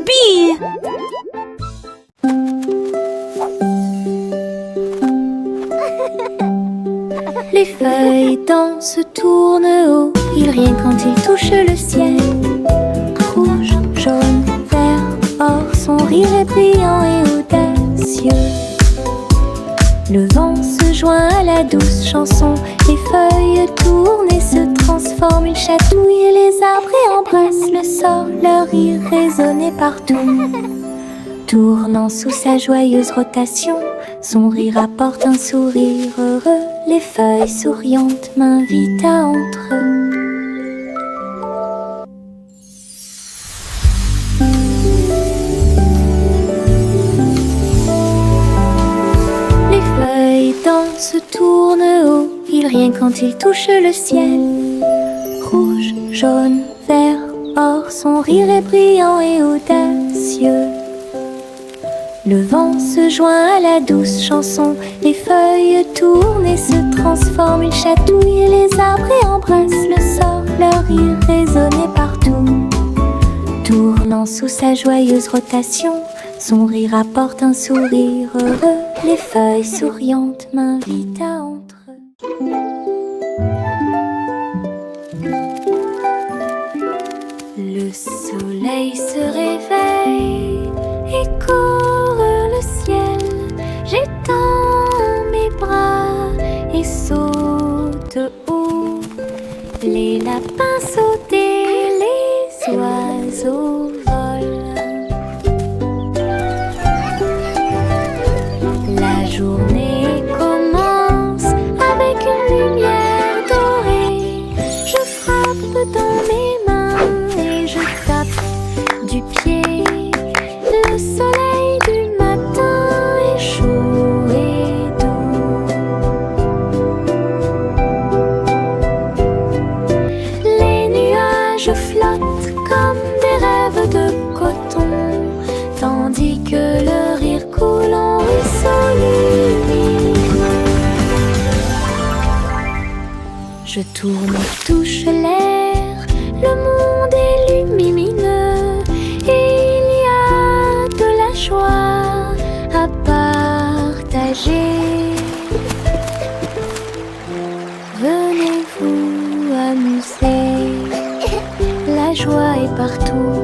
Youpi! Les feuilles dansent, tournent haut, ils rient quand ils touchent le ciel. Rouge, jaune, vert, or, son rire est brillant et audacieux. Le vent se joint à la douce chanson, les feuilles tournent et se transforment. Ils chatouillent les arbres et embrassent le sol, leur rire résonnait partout. Tournant sous sa joyeuse rotation, son rire apporte un sourire heureux. Les feuilles souriantes m'invitent à entrer. Les feuilles dansent, tournent haut, ils rient quand ils touchent le ciel. Rouge, jaune, vert, or, son rire est brillant et audacieux. Le vent se joint à la douce chanson, les feuilles tournent et se transforment. Ils chatouillent les arbres et embrassent le sol, leur rire résonnait partout. Tournant sous sa joyeuse rotation, son rire apporte un sourire heureux. Les feuilles souriantes m'invitent à entrer. Le soleil se réveille et court le ciel. J'étends mes bras et saute haut. Les lapins sautent et les oiseaux volent. La journée commence avec une lumière dorée. Je frappe dans mes mains et je tape du pied. Le soleil du matin est chaud et doux. Les nuages flottent comme des rêves de coton, tandis que le rire coule en ruisseau lumineux. Je tourne et touche l'air, le monde est lumineux et il y a de la joie à partager. Venez vous amuser, la joie est partout.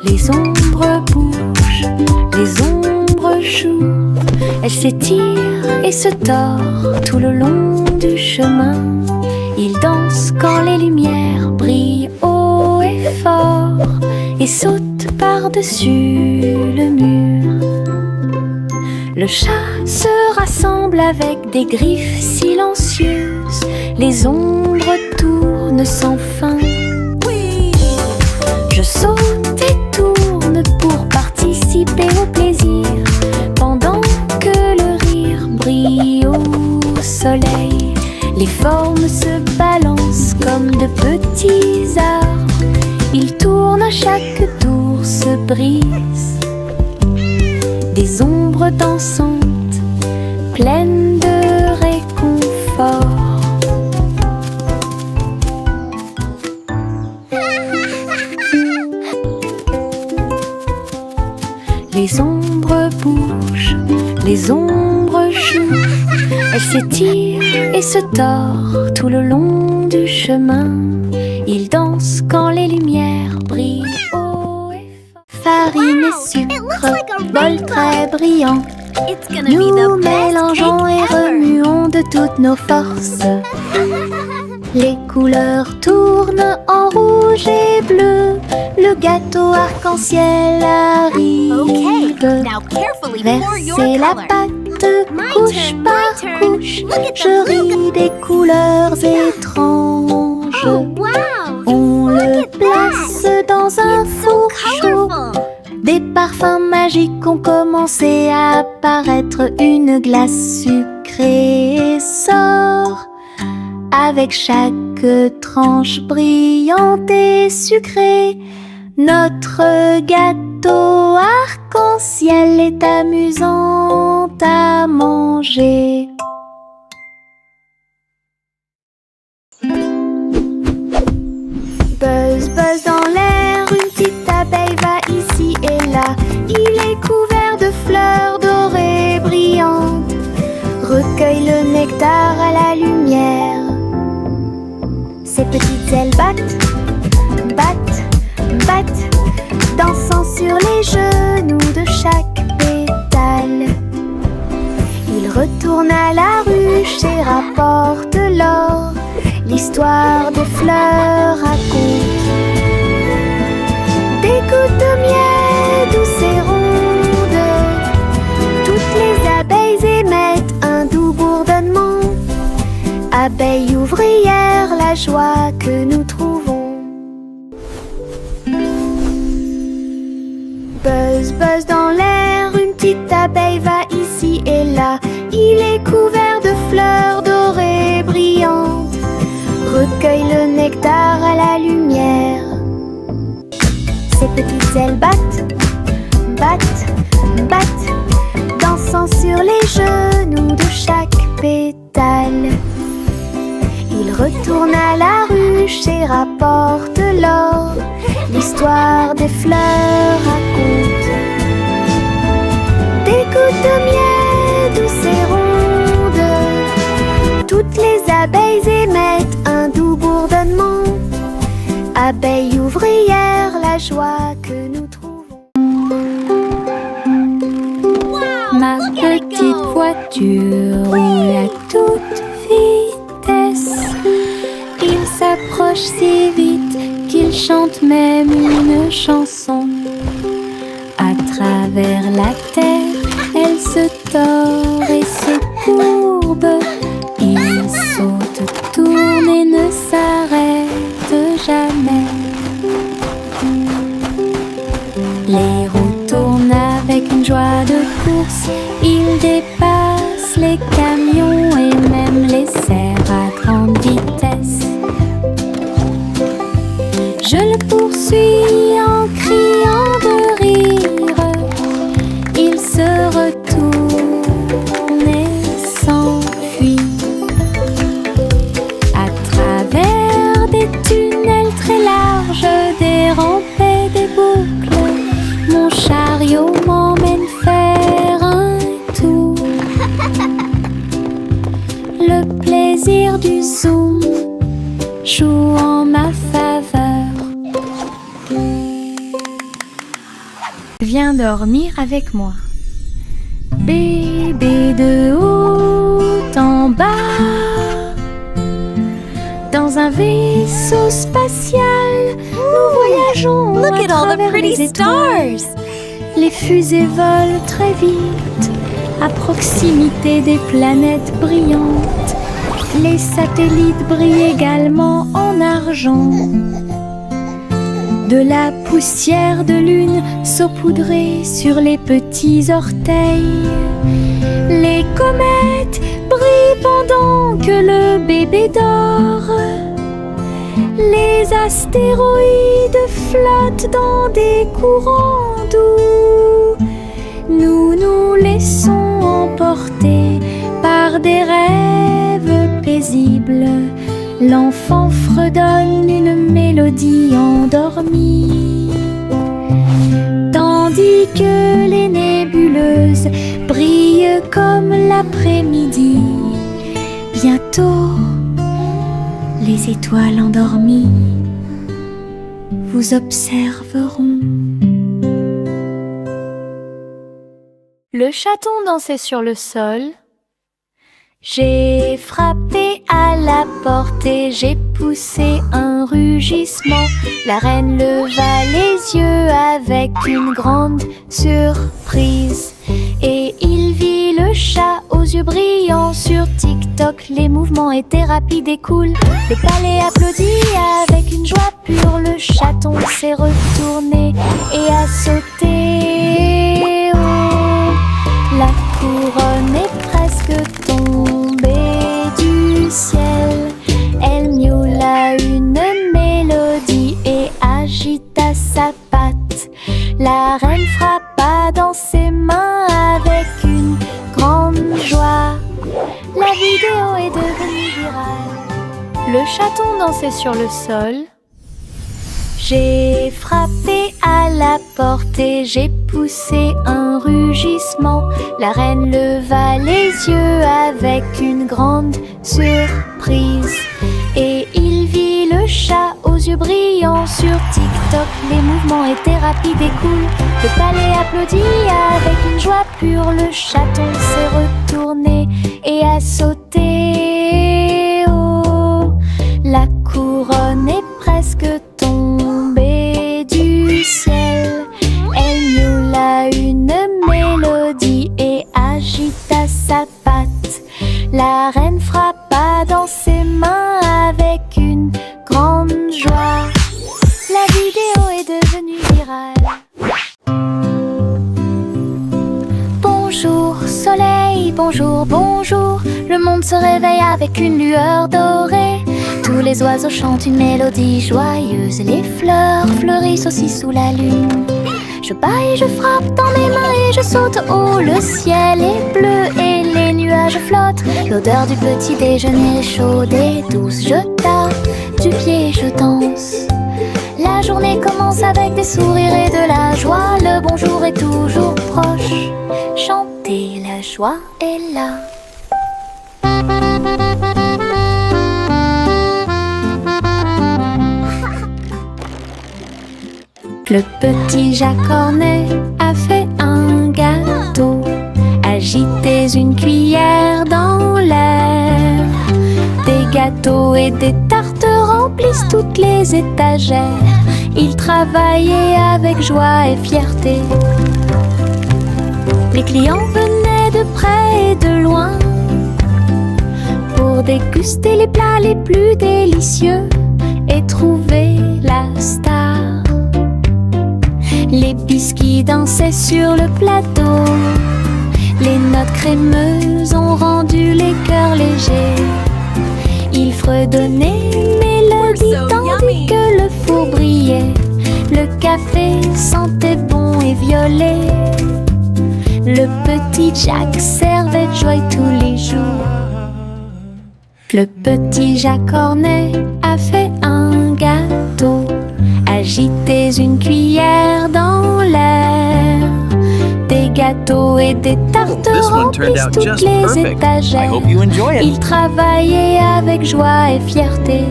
Les ombres bougent, les ombres jouent. Elles s'étirent et se tordent tout le long du chemin. Ils dansent quand les lumières brillent haut et fort et sautent par-dessus le mur. Le chat se rassemble avec des griffes silencieuses. Les ombres tournent sans fin. Je saute et tourne pour participer au plaisir, pendant que le rire brille au soleil. Les formes se balancent comme de petits arbres. Ils tournent à chaque tour, se brisent. Des ombres dansantes, pleines de réconfort. Les ombres bougent, les ombres jouent. Elles s'étirent et se tordent tout le long du chemin. Ils dansent quand les lumières brillent haut et fort. Farine et sucre, bol très brillant. Nous mélangeons et remuons de toutes nos forces. Les couleurs tournent en rouge et bleu. Le gâteau arc-en-ciel arrive. Versez la pâte couche par couche. Je ris des couleurs étranges. On le place dans un four chaud. Des parfums magiques ont commencé à apparaître. Une glace sucrée sort avec chaque tranche brillante et sucrée. Notre gâteau arc-en-ciel elle est amusante à manger. Buzz, buzz dans l'air, une petite abeille va ici et là. Il est couvert de fleurs dorées brillantes. Recueille le nectar à la lumière. Ses petites ailes battent, battent, battent, dansant sur les genoux de chaque pétale. Il retourne à la ruche et rapporte l'or. L'histoire des fleurs raconte des gouttes de miel douces et rondes. Toutes les abeilles émettent un doux bourdonnement. Abeilles ouvrières, la joie que nous trouvons. Buzz, buzz dans l'air, une petite abeille va ici et là. Il est couvert de fleurs dorées brillantes. Recueille le nectar à la lumière. Ses petites ailes battent, battent, battent, dansant sur les genoux de chaque pétale. Il retourne à la ruche et rapporte l'or. L'histoire des fleurs raconte des gouttes de miel douces et rondes. Toutes les abeilles émettent un doux bourdonnement. Abeilles ouvrières, la joie que nous trouvons. Ma petite voiture roule à toute vitesse. Il s'approche si vite qu'il chante même une chanson. À travers la terre, elle se tord et se courbe. Il saute, tourne et ne s'arrête jamais. Les roues tournent avec une joie de course. Il dépasse les camions et même les cerfs à grande vitesse. Je le poursuis en criant de rire. Il se retourne et s'enfuit. À travers des tunnels très larges, des rampes et des boucles, mon chariot m'emmène faire un tour. Le plaisir du zoom joue en ma faveur. Viens dormir avec moi. Bébé de haut en bas, dans un vaisseau spatial, nous voyageons à travers les étoiles. Les fusées volent très vite, à proximité des planètes brillantes. Les satellites brillent également en argent. De la poussière de lune saupoudrée sur les petits orteils. Les comètes brillent pendant que le bébé dort. Les astéroïdes flottent dans des courants doux. Nous nous laissons emporter par des rêves paisibles. L'enfant fredonne une mélodie endormie, tandis que les nébuleuses brillent comme l'après-midi. Bientôt, les étoiles endormies vous observeront. Le chaton dansait sur le sol. J'ai frappé à la porte et j'ai poussé un rugissement. La reine leva les yeux avec une grande surprise. Et il vit le chat aux yeux brillants. Sur TikTok, les mouvements étaient rapides et cool. Le palais applaudit avec une joie pure. Le chaton s'est retourné et a sauté. Oh, la couronne est presque tombée du ciel. Elle miaula une mélodie et agita sa patte. La reine frappa dans ses mains le chaton danser sur le sol. J'ai frappé à la porte et j'ai poussé un rugissement. La reine leva les yeux avec une grande surprise. Et il vit le chat aux yeux brillants. Sur TikTok, les mouvements étaient rapides et cool. Le palais applaudit avec une joie pure. Le chaton s'est retourné et a sauté. Oh, la couronne est presque tombée du ciel. Elle miaula une mélodie et agita sa patte. La reine frappa dans ses mains avec une grande joie. La vidéo est devenue virale. Bonjour soleil, bonjour, bonjour. Le monde se réveille avec une lueur dorée. Tous les oiseaux chantent une mélodie joyeuse. Et les fleurs fleurissent aussi sous la lune. Je bats et je frappe dans mes mains et je saute. Oh, le ciel est bleu et les nuages flottent. L'odeur du petit déjeuner est chaude et douce. Je tape du pied et je danse. La journée commence avec des sourires et de la joie. Le bonjour est toujours proche. Chanter, la joie est là. Le petit Jacques Cornet a fait un gâteau. Agitez une cuillère dans l'air. Des gâteaux et des tartes remplissent toutes les étagères. Il travaillait avec joie et fierté. Les clients venaient de près et de loin pour déguster les plats les plus délicieux et trouver la star. Les biscuits dansaient sur le plateau. Les notes crémeuses ont rendu les cœurs légers. Ils fredonnaient une mélodie tandis que le four brillait. Le café sentait bon et violet. Le petit Jacques servait de joie tous les jours. Le petit Jacques Cornet a fait un gâteau. Agitez une cuillère dans l'air. Des gâteaux et des tartes remplissent toutes les étagères. Il travaillait avec joie et fierté.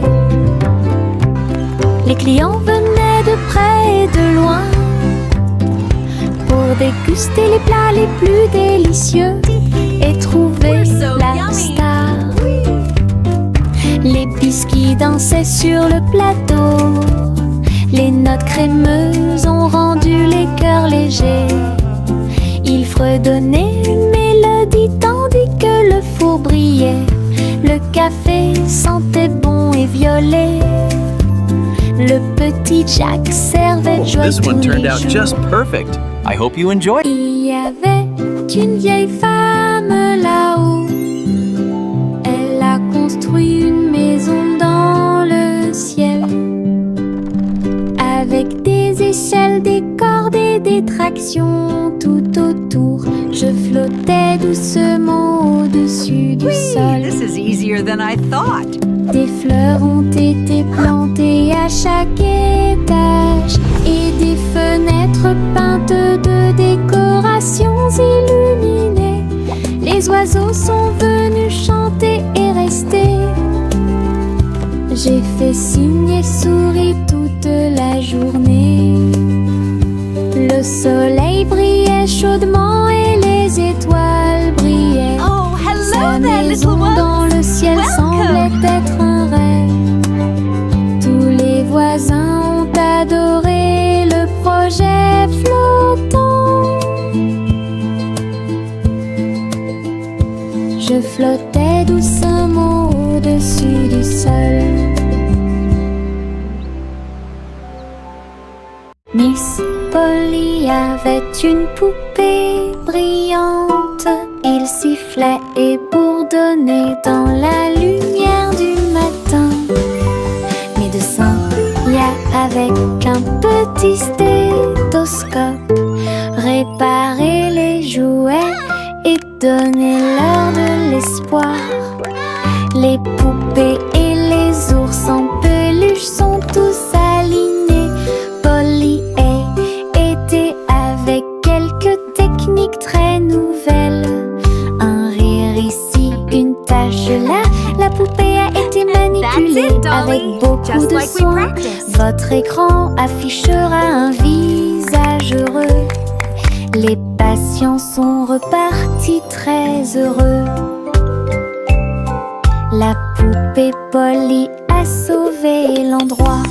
Les clients venaient de près et de loin pour déguster les plats les plus délicieux et trouver la star. Les biscuits dansaient sur le plateau. Les notes crémeuses ont rendu les cœurs légers. Ils fredonnaient une mélodie tandis que le four brillait. Le café sentait bon et violet. Le petit Jacques servait de joie tous les jours. Il y avait une vieille femme là-haut. Elle a construit une maison dans le ciel, avec des échelles, des cordes et des tractions tout autour. Je flottais doucement au-dessus du sol. Des fleurs ont été plantées à chaque étage et des fenêtres peintes de décorations illuminées. Les oiseaux sont venus chanter et rester. J'ai fait signe et souri toute la journée. Le soleil brillait chaudement et les étoiles brillaient. Sa maison dans le ciel semblait être un rêve. Tous les voisins ont adoré le projet flottant. Je flottais doucement au-dessus du sol. Miss Polly avait une poupée brillante. Il sifflait et bourdonnait dans la lumière du matin. Médecin, avec un petit stéthoscope, réparer les jouets et donner leur de l'espoir. Les poupées et les ours technique très nouvelle. Un rire ici, une tache là. La poupée a été manipulée avec beaucoup de soin. Votre écran affichera un visage heureux. Les patients sont repartis très heureux. La poupée Polly a sauvé l'endroit.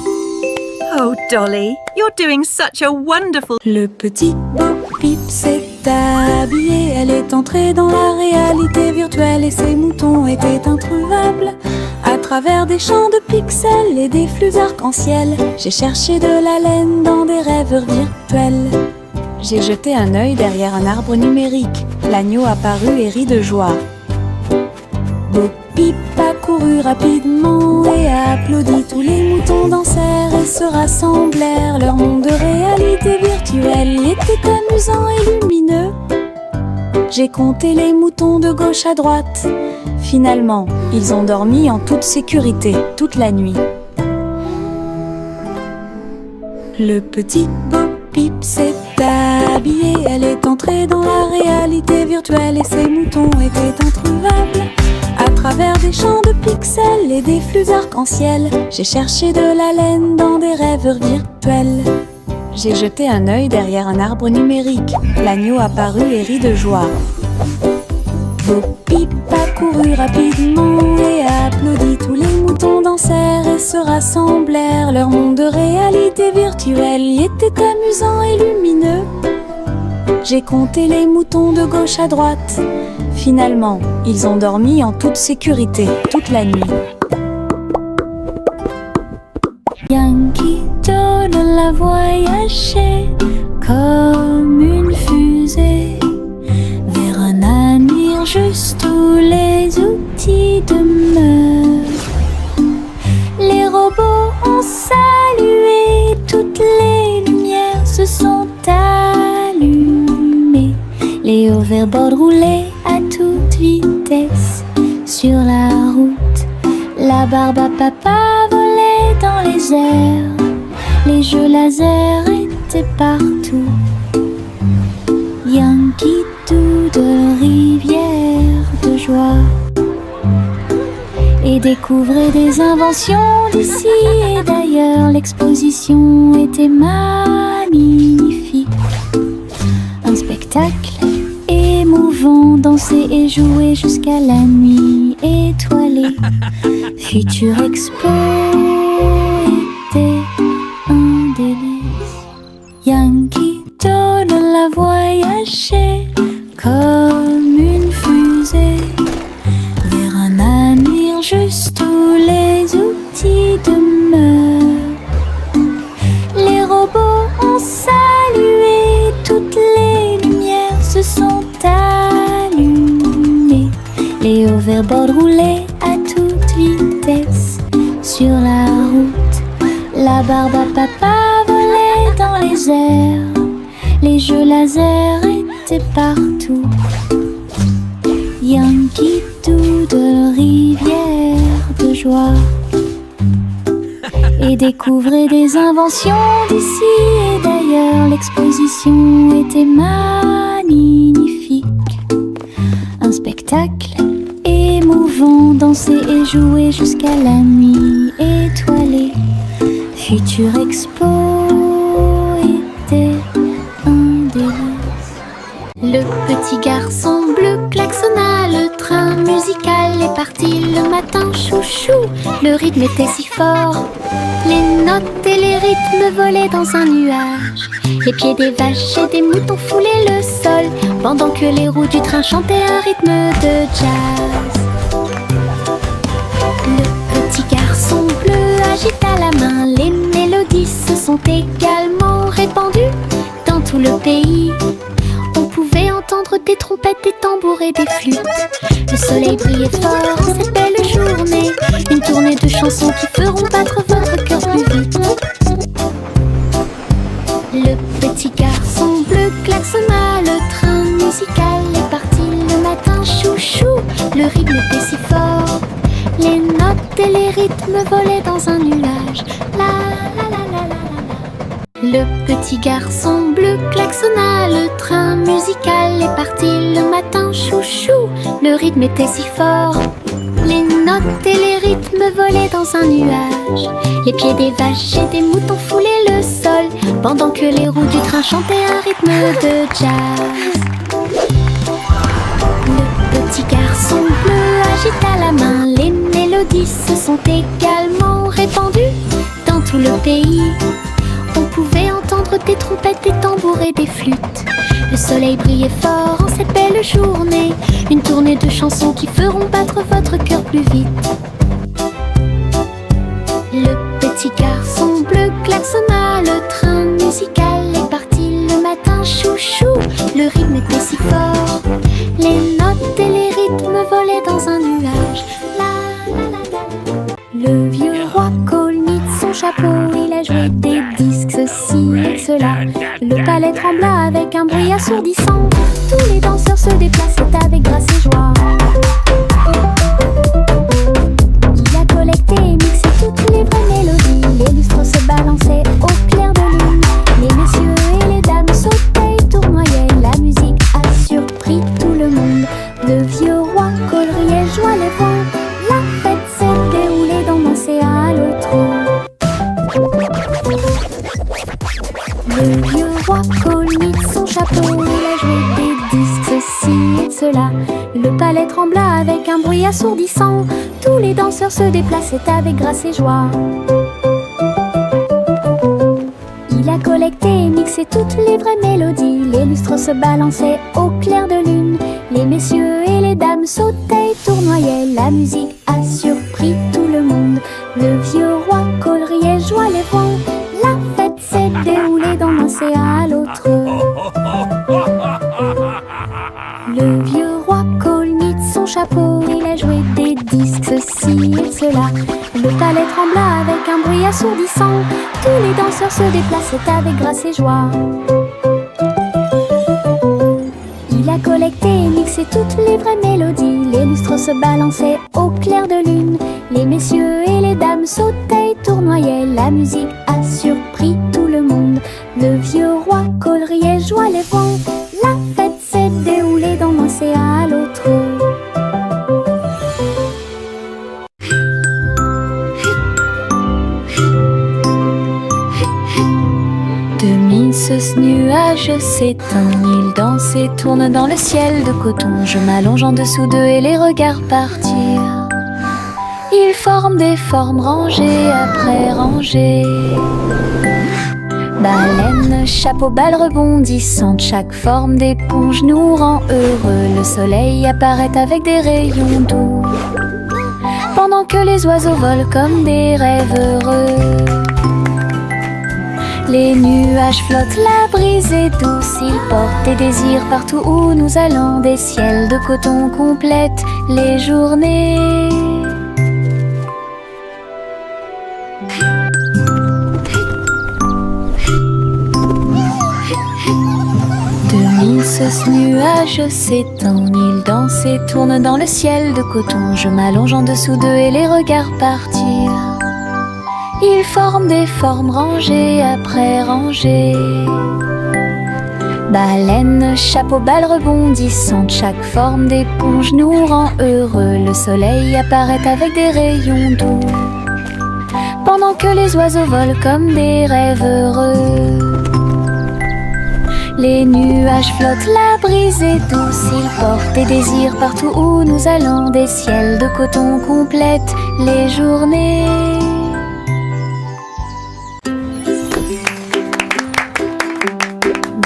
Oh, Dolly, you're doing such a wonderful... Le petit Bo Peep s'est habillé. Elle est entrée dans la réalité virtuelle et ses moutons étaient introuvables. À travers des champs de pixels et des flux arc-en-ciel, j'ai cherché de la laine dans des rêveurs virtuels. J'ai jeté un œil derrière un arbre numérique. L'agneau apparut et rit de joie. Bo Peep a couru rapidement et a applaudi. Tous les moutons dansèrent et se rassemblèrent. Leur monde de réalité virtuelle était amusant et lumineux. J'ai compté les moutons de gauche à droite. Finalement, ils ont dormi en toute sécurité toute la nuit. Le petit Bo Peep s'est habillé. Elle est entrée dans la réalité virtuelle et ses moutons étaient introuvables. À travers des champs de pixels et des flux arc-en-ciel, j'ai cherché de la laine dans des rêveurs virtuels. J'ai jeté un œil derrière un arbre numérique. L'agneau apparut et rit de joie. Bo Peep a couru rapidement et a applaudi. Tous les moutons dansèrent et se rassemblèrent. Leur monde de réalité virtuelle était amusant et lumineux. J'ai compté les moutons de gauche à droite. Finalement, ils ont dormi en toute sécurité toute la nuit. Yankee Doodle a voyagé comme une fusée vers un avenir juste où les outils demeurent. Les robots ont salué, toutes les lumières se sont allumées. Les hoverboards roulaient à toute vitesse sur la route. La barbe à papa volait dans les airs. Les jeux laser étaient partout. Yankee Doodle, rivière de joie. Et découvrait des inventions d'ici et d'ailleurs. L'exposition était magnifique. Un spectacle émouvant, danser et jouer jusqu'à la nuit étoilée. Future Expo était un délice. Yankee Doodle a voyagé comme une fusée vers un avenir juste où les outils demeurent. Les robots ont salué, toutes les lumières se sont allumées. Les hoverboards roulaient à toute vitesse sur la route. La barbe à papa volait dans les airs. Les jeux laser étaient partout. Yankee Doodle, rivière de joie. Et découvrait des inventions d'ici et d'ailleurs. L'exposition était magnifique. Un spectacle émouvant, danser et jouer jusqu'à la nuit étoilée. Future Expo était un délice. Le petit garçon bleu klaxonna, le train musical est parti le matin chouchou. Le rythme était si fort, les notes et les rythmes volaient dans un nuage. Les pieds des vaches et des moutons foulaient le sol, pendant que les roues du train chantaient un rythme de jazz. Le petit garçon bleu agita la main, les mélodies se sont également répandues dans tout le pays. On pouvait entendre des trompettes, des tambours et des flûtes. Le soleil brillait fort en cette belle journée. Une tournée de chansons qui feront battre votre cœur plus vite. Le petit garçon bleu klaxonna, le train musical est parti le matin chouchou. Le rythme était si fort, les notes et les rythmes volaient dans un nuage. La la la la la la. Le petit garçon bleu klaxonna, le train musical est parti le matin, chouchou. Le rythme était si fort. Les notes et les rythmes volaient dans un nuage. Les pieds des vaches et des moutons foulaient le sol, pendant que les roues du train chantaient un rythme de jazz. Le petit garçon bleu agita la main. Les mélodies se sont également répandues dans tout le pays. On pouvait entendre des trompettes, des tambours et des flûtes. Le soleil brillait fort en cette belle journée. Une tournée de chansons qui feront battre votre cœur plus vite. Le petit garçon bleu klaxonna. Le train musical est parti le matin, chouchou. Le rythme était si fort. Les notes et les rythmes volaient dans un nuage. La, la, la, la. Le vieux roi colmit son chapeau. Il a joué des disques, ceci et cela. Le palais trembla avec un bruit assourdissant. Tous les danseurs se déplaçaient avec grâce et joie. Il a collecté et mixé toutes les vraies mélodies. Les lustres se balançaient au clair de lune. Les messieurs et les dames sautaient et tournoyaient. La musique a surpris tout le monde. Le vieux roi coleriait, joie les vents. La fête s'est déroulée dans l'océan à l'autre. Le vieux roi colmit son chapeau. Il a joué des disques, ceci et cela. Le palais trembla avec un bruit assourdissant. Tous les danseurs se déplaçaient avec grâce et joie. Il a collecté et mixé toutes les vraies mélodies. Les lustres se balançaient au clair de lune. Les messieurs et les dames sautaient et tournoyaient. La musique a surpris tout le monde. Le vieux roi coleriait, joie les vents. La fête s'est déroulée d'un océan à l'autre. Le vieux roi colmit son chapeau. Il a joué des disques, ceci et cela. Le palais trembla avec un bruit assourdissant. Tous les danseurs se déplaçaient avec grâce et joie. Il a collecté et mixé toutes les vraies mélodies. Les lustres se balançaient au clair de lune. Les messieurs et les dames sautaient et tournoyaient. La musique a surpris tout le monde. Le vieux roi coleriait, joie les vents. La fête s'est déroulée d'un océan à l'autre. Ce nuage s'éteint, il danse et tourne dans le ciel de coton. Je m'allonge en dessous d'eux et les regarde partir. Ils forment des formes rangées après rangées. Baleine, chapeau, balle rebondissante, chaque forme d'éponge nous rend heureux. Le soleil apparaît avec des rayons doux, pendant que les oiseaux volent comme des rêves heureux. Les nuages flottent, la brise est douce, ils portent des désirs partout où nous allons. Des ciels de coton complètent les journées. Ce nuage s'étend, il danse et tourne dans le ciel de coton. Je m'allonge en dessous d'eux et les regarde partir. Ils forment des formes rangées après rangées. Baleine, chapeau, balle rebondissante, chaque forme d'éponge nous rend heureux. Le soleil apparaît avec des rayons doux, pendant que les oiseaux volent comme des rêves heureux. Les nuages flottent, la brise est douce, ils portent des désirs partout où nous allons. Des ciels de coton complètent les journées.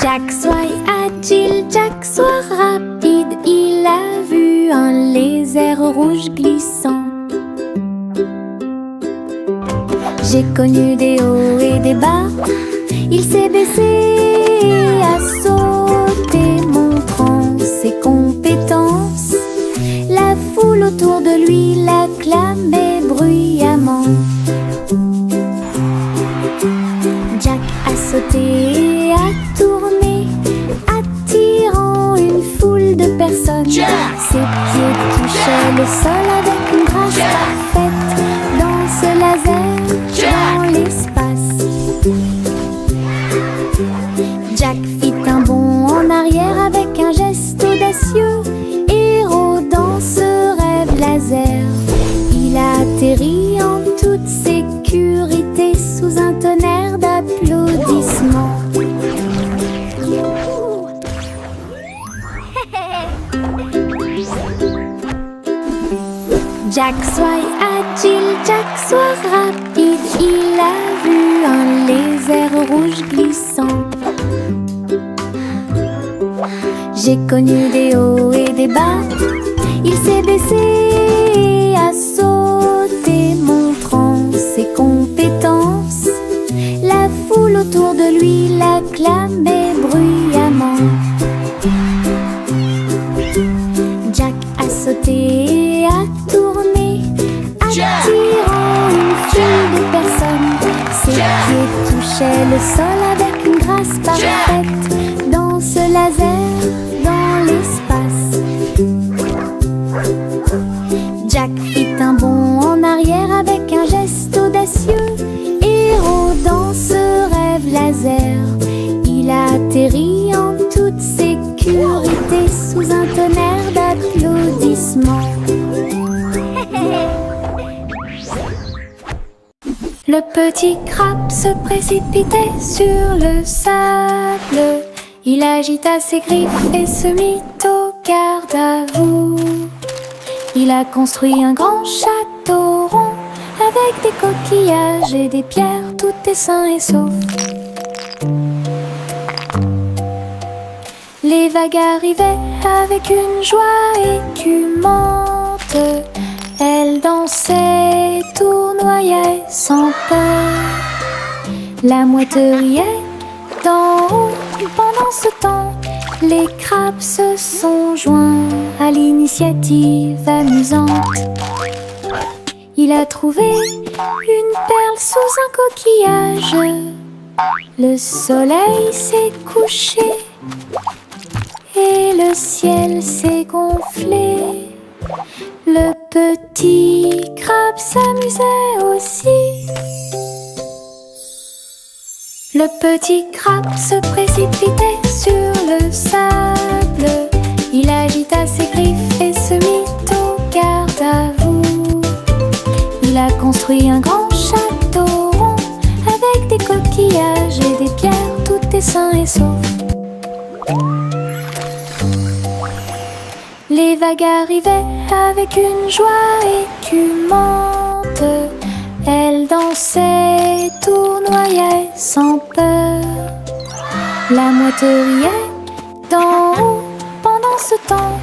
Jack soit agile, Jack soit rapide, il a vu un lézard rouge glissant. J'ai connu des hauts et des bas, il s'est baissé à sauter, montrant ses compétences. La foule autour de lui l'acclamait bruyamment. Jack a sauté et a tourné, attirant une foule de personnes. Ses pieds touchaient le sol avec une grâce parfaite. Dans ce laser, dans l'espace, Jack fit un bond en arrière avec un geste audacieux, héros dans ce rêve laser. Il atterrit en toute sécurité sous un tonnerre d'applaudissements. Jack soit agile, Jack soit rapide, il a vu un lézard rouge glissant. J'ai connu des hauts et des bas, il s'est baissé et a sauté, montrant ses compétences. La foule autour de lui l'acclamait bruyamment. Jack a sauté et a tourné, attirant une foule de personnes. Ses pieds touchaient le sol avec une grâce parfaite. Dans ce laser, dans l'espace, Jack fit un bond en arrière avec un geste audacieux. Héros dans ce rêve laser, il a atterri en toute sécurité sous un tonnerre d'applaudissements. Le petit crabe se précipitait sur le sable. Il agita ses griffes et se mit au garde-à-vous. Il a construit un grand château rond avec des coquillages et des pierres, tout est sain et sauf. Les vagues arrivaient avec une joie écumante. Elles dansaient, tournoyaient sans peur. La mouette riait d'en haut. Pendant ce temps, les crabes se sont joints à l'initiative amusante. Il a trouvé une perle sous un coquillage. Le soleil s'est couché et le ciel s'est gonflé. Le petit crabe s'amusait aussi. Le petit crabe se précipitait sur le sable. Il agita ses griffes et se mit au garde-à-vous. Il a construit un grand château rond avec des coquillages et des pierres, tout est sain et sauf. Les vagues arrivaient avec une joie écumante. Elles dansaient, tournoyaient sans peur. La mouette riait d'en haut. Pendant ce temps,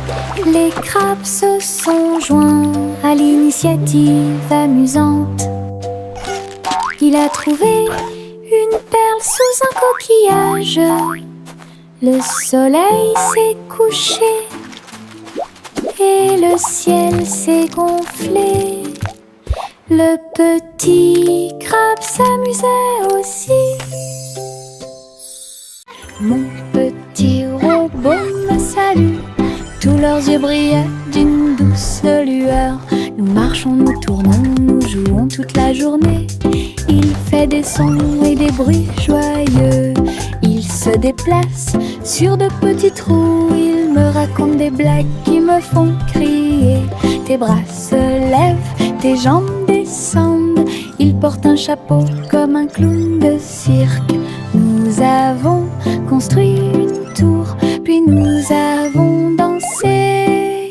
les crabes se sont joints à l'initiative amusante. Il a trouvé une perle sous un coquillage. Le soleil s'est couché et le ciel s'est gonflé. Le petit crabe s'amusait aussi. Mon petit robot me salue. Tous leurs yeux brillaient d'une douce lueur. Nous marchons, nous tournons, nous jouons toute la journée. Il fait des sons et des bruits joyeux. Il se déplace sur de petits trous. Il me raconte des blagues qui me font crier. Tes bras se lèvent, tes jambes descendent. Il porte un chapeau comme un clown de cirque. Nous avons construit une tour, puis nous avons dansé.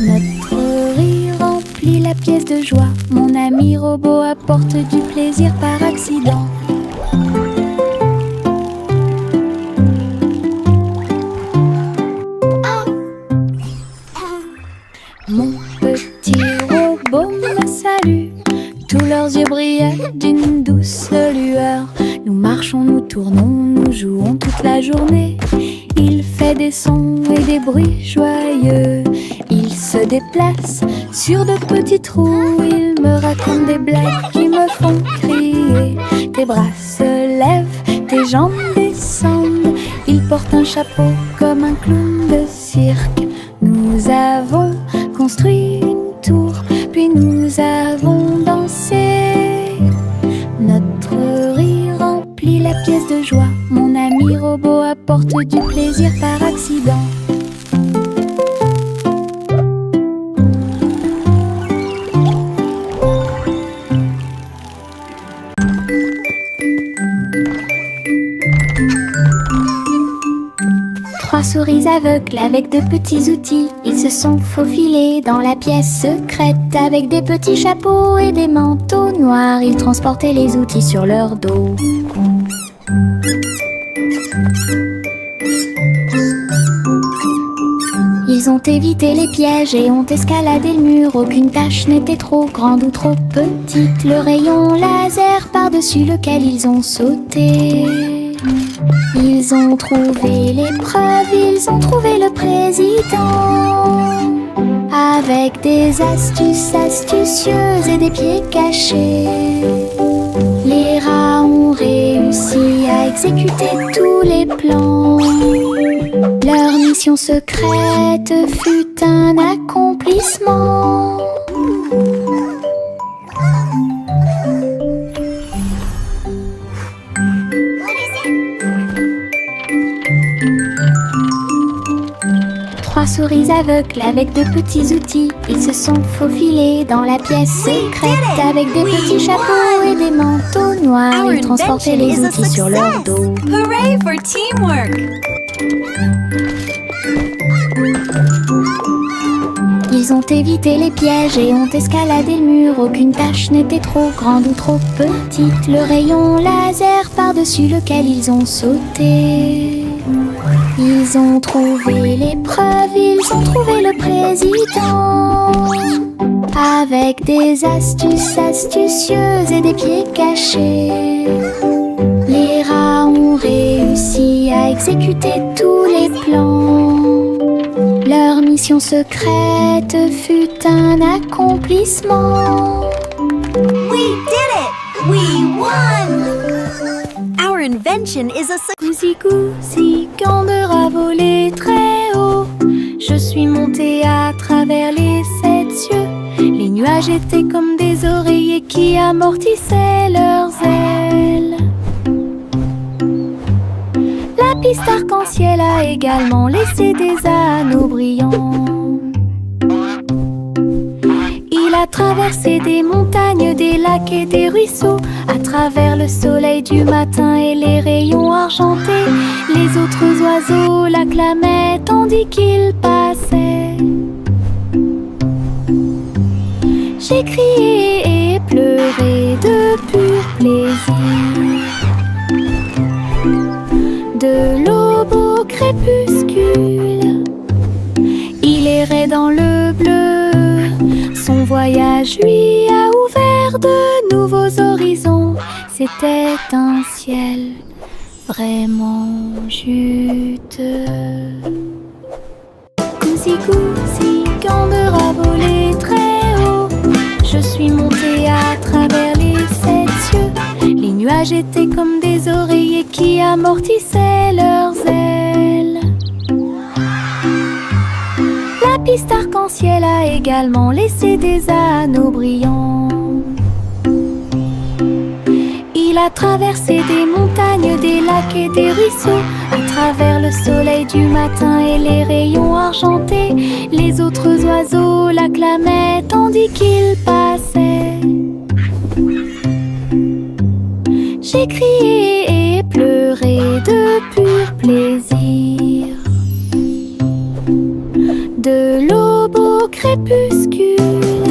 Notre rire remplit la pièce de joie. Mon ami robot apporte du plaisir par accident. Mon petit robot me salue. Tous leurs yeux brillaient d'une douce lueur. Nous marchons, nous tournons, nous jouons toute la journée. Il fait des sons et des bruits joyeux. Il se déplace sur de petits trous. Il me raconte des blagues qui me font crier. Tes bras se lèvent, tes jambes descendent. Il porte un chapeau comme un clown de cirque. Nous avons construit une tour, puis nous avons dansé. Notre rire remplit la pièce de joie. Mon ami robot apporte du plaisir par accident. souris aveugles avec de petits outils. Ils se sont faufilés dans la pièce secrète. Avec des petits chapeaux et des manteaux noirs, ils transportaient les outils sur leur dos. Ils ont évité les pièges et ont escaladé le mur. Aucune tâche n'était trop grande ou trop petite. Le rayon laser par-dessus lequel ils ont sauté. Ils ont trouvé l'épreuve, ils ont trouvé le président. Avec des astuces astucieuses et des pieds cachés, les rats ont réussi à exécuter tous les plans. Leur mission secrète fut un accomplissement. Trois souris aveugles avec de petits outils. Ils se sont faufilés dans la pièce secrète. Avec des petits chapeaux et des manteaux noirs, ils transportaient les outils sur leur dos. Hooray for teamwork! Ils ont évité les pièges et ont escaladé le mur. Aucune tâche n'était trop grande ou trop petite. Le rayon laser par-dessus lequel ils ont sauté. Ils ont trouvé l'épreuve, ils ont trouvé le président. Avec des astuces astucieuses et des pieds cachés, les rats ont réussi à exécuter tous les plans. Leur mission secrète fut un accomplissement. We did it! We won! Our invention is a success. Cousi cousi, Gander a volé très haut. Je suis montée à travers les 7 cieux. Les nuages étaient comme des oreillers qui amortissaient leurs ailes. La piste arc-en-ciel a également laissé des anneaux brillants. Il a traversé des montagnes, des lacs et des ruisseaux. À travers le soleil du matin et les rayons argentés, les autres oiseaux l'acclamaient tandis qu'il passait. J'ai crié et pleuré de pur plaisir. De l'aube au crépuscule, il errait dans le bleu. Son voyage lui a ouvert de nouveaux horizons. C'était un ciel vraiment juteux. Cousi cousi, Gander a volé très haut. Je suis montée à travers les 7 cieux. Les nuages étaient comme des oreillers qui amortissaient leurs ailes. La piste arc-en-ciel a également laissé des anneaux brillants. Il a traversé des montagnes, des lacs et des ruisseaux. À travers le soleil du matin et les rayons argentés, les autres oiseaux l'acclamaient tandis qu'il passait. J'ai crié et pleuré de pur plaisir. De l'aube au crépuscule,